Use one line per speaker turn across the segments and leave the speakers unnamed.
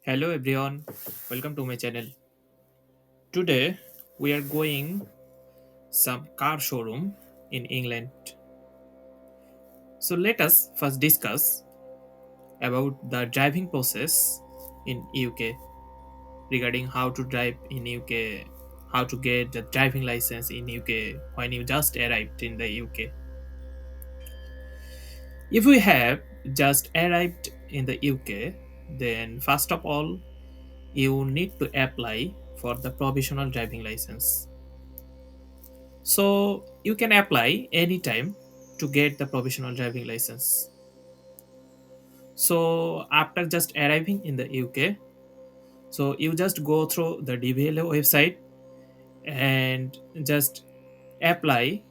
Hello everyone, welcome to my channel. Today we are going some car showroom in England. So let us first discuss about the driving process in UK regarding how to drive in UK, how to get the driving license in UK when you just arrived in the UK. If we have just arrived in the UK, then first of all you need to apply for the provisional driving license. So you can apply anytime to get the provisional driving license. So after just arriving in the UK, so you just go through the DVLA website and just apply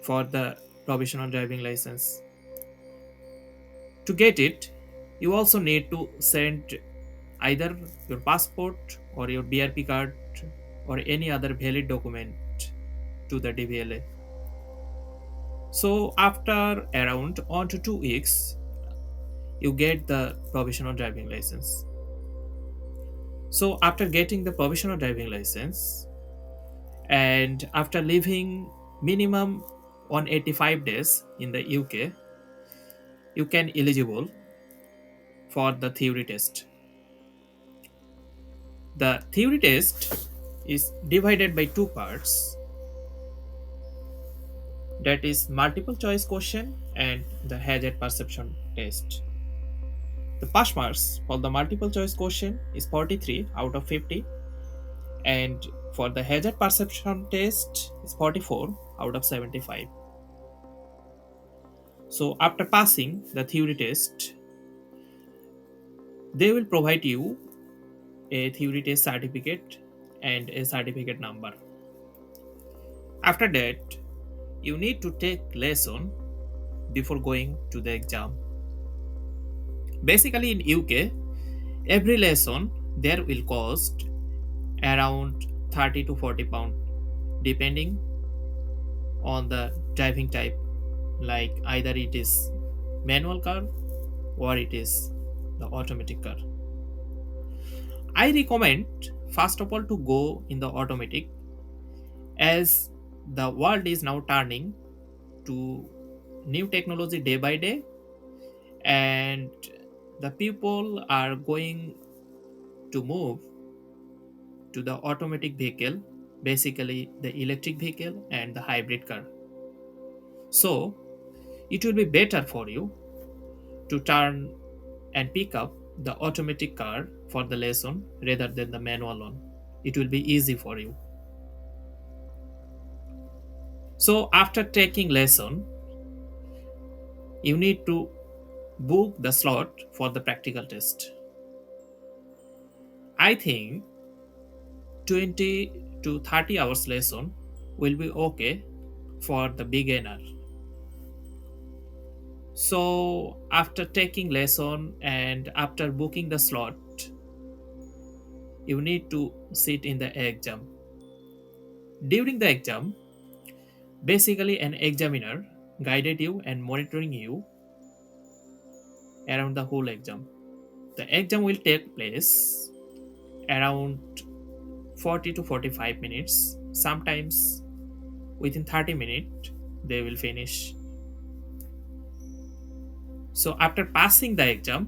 for the provisional driving license. To get it, you also need to send either your passport or your BRP card or any other valid document to the DVLA. So after around 1 to 2 weeks, you get the provisional driving license. So after getting the provisional driving license and after living minimum 185 days in the UK, you can eligible for the theory test. The theory test is divided by two parts, that is multiple choice question and the hazard perception test. The pass marks for the multiple choice question is 43 out of 50, and for the hazard perception test is 44 out of 75. So after passing the theory test, they will provide you a theory test certificate and a certificate number. After that, you need to take lesson before going to the exam. Basically in UK, every lesson there will cost around 30 to 40 pound depending on the driving type, like either it is manual car or it is the automatic car. I recommend first of all to go in the automatic, as the world is now turning to new technology day by day, and the people are going to move to the automatic vehicle, basically the electric vehicle and the hybrid car. So it will be better for you to turn and pick up the automatic car for the lesson rather than the manual one. It will be easy for you. So after taking lesson, you need to book the slot for the practical test. I think 20 to 30 hours lesson will be okay for the beginner. So after taking lesson and after booking the slot, you need to sit in the exam. During the exam, basically an examiner guided you and monitoring you around the whole exam. The exam will take place around 40 to 45 minutes. Sometimes within 30 minutes they will finish. So after passing the exam,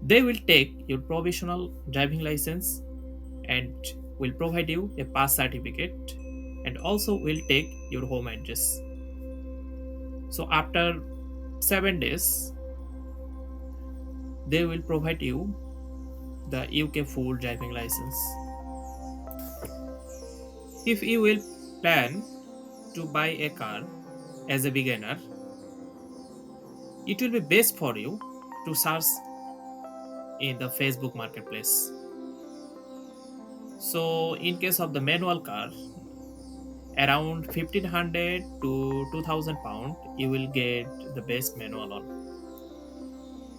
they will take your provisional driving license and will provide you a pass certificate, and also will take your home address. So after 7 days, they will provide you the UK full driving license. If you will plan to buy a car as a beginner, it will be best for you to search in the Facebook marketplace. So in case of the manual car, around 1500 to 2000 pound you will get the best manual one.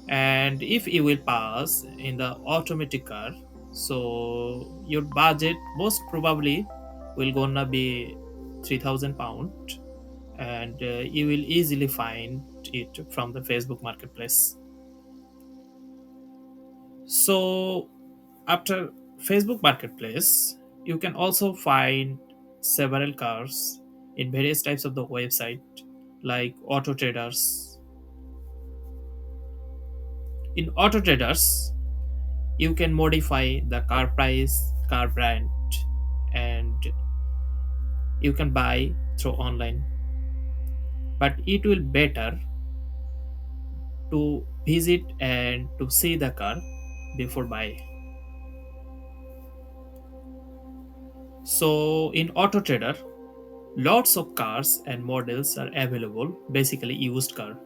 And if you will pass in the automatic car, so your budget most probably will gonna be 3000 pound, and you will easily find it from the Facebook marketplace. So after Facebook Marketplace, you can also find several cars in various types of the website like auto traders. In auto traders, you can modify the car price, car brand, and you can buy through online. But it will better to visit and to see the car before buy. So in auto trader, lots of cars and models are available, basically used car.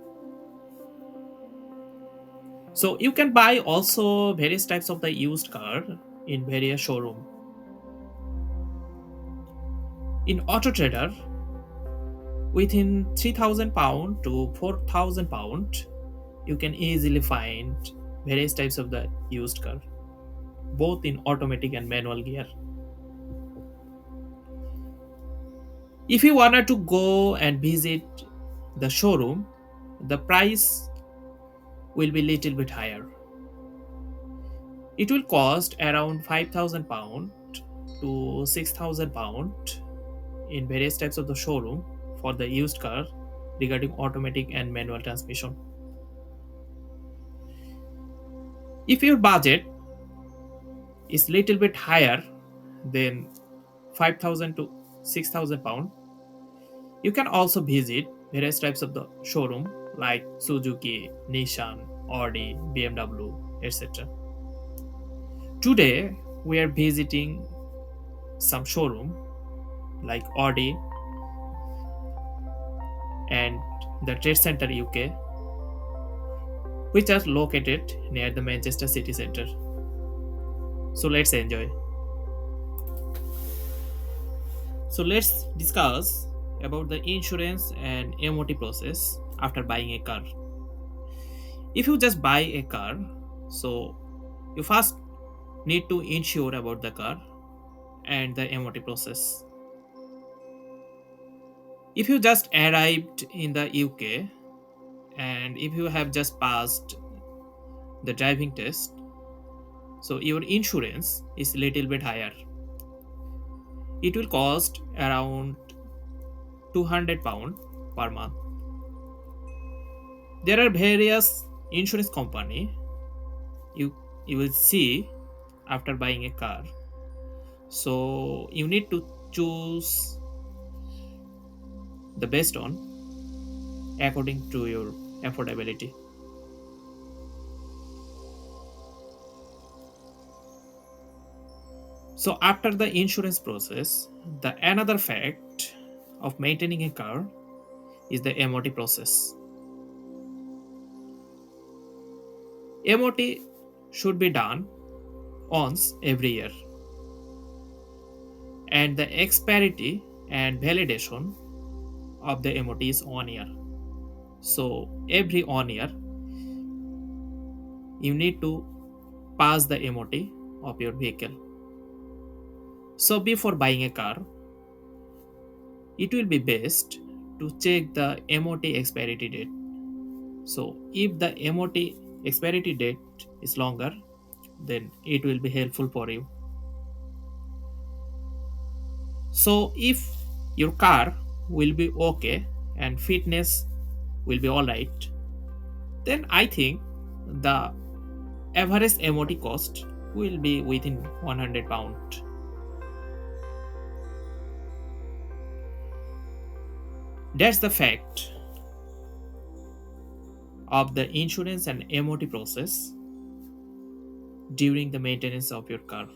So you can buy also various types of the used car in various showroom. In auto trader, within 3000 pound to 4000 pound, you can easily find various types of the used car, both in automatic and manual gear. If you wanted to go and visit the showroom, the price will be little bit higher. It will cost around 5000 pound to 6000 pound in various types of the showroom for the used car regarding automatic and manual transmission. If your budget is little bit higher than 5000 to 6000 pound, you can also visit various types of the showroom like Suzuki, Nissan, Audi, BMW, etc. Today we are visiting some showroom like Audi and the Trade Center UK, which are located near the Manchester city center. So let's enjoy. So let's discuss about the insurance and MOT process after buying a car. If you just buy a car, so you first need to insure about the car and the MOT process. If you just arrived in the UK and if you have just passed the driving test, so your insurance is little bit higher. It will cost around 200 pound per month. There are various insurance company you will see after buying a car. So you need to choose the best one according to your affordability. So after the insurance process, the another fact of maintaining a car is the MOT process. MOT should be done once every year, and the expiry and validation of the MOT is 1 year. So every 1 year, you need to pass the MOT of your vehicle. So before buying a car, it will be best to check the MOT expiry date. So if the MOT expiry date is longer, then it will be helpful for you. So if your car will be okay and fitness will be alright, then I think the average MOT cost will be within 100 pound. That's the fact of the insurance and MOT process during the maintenance of your car.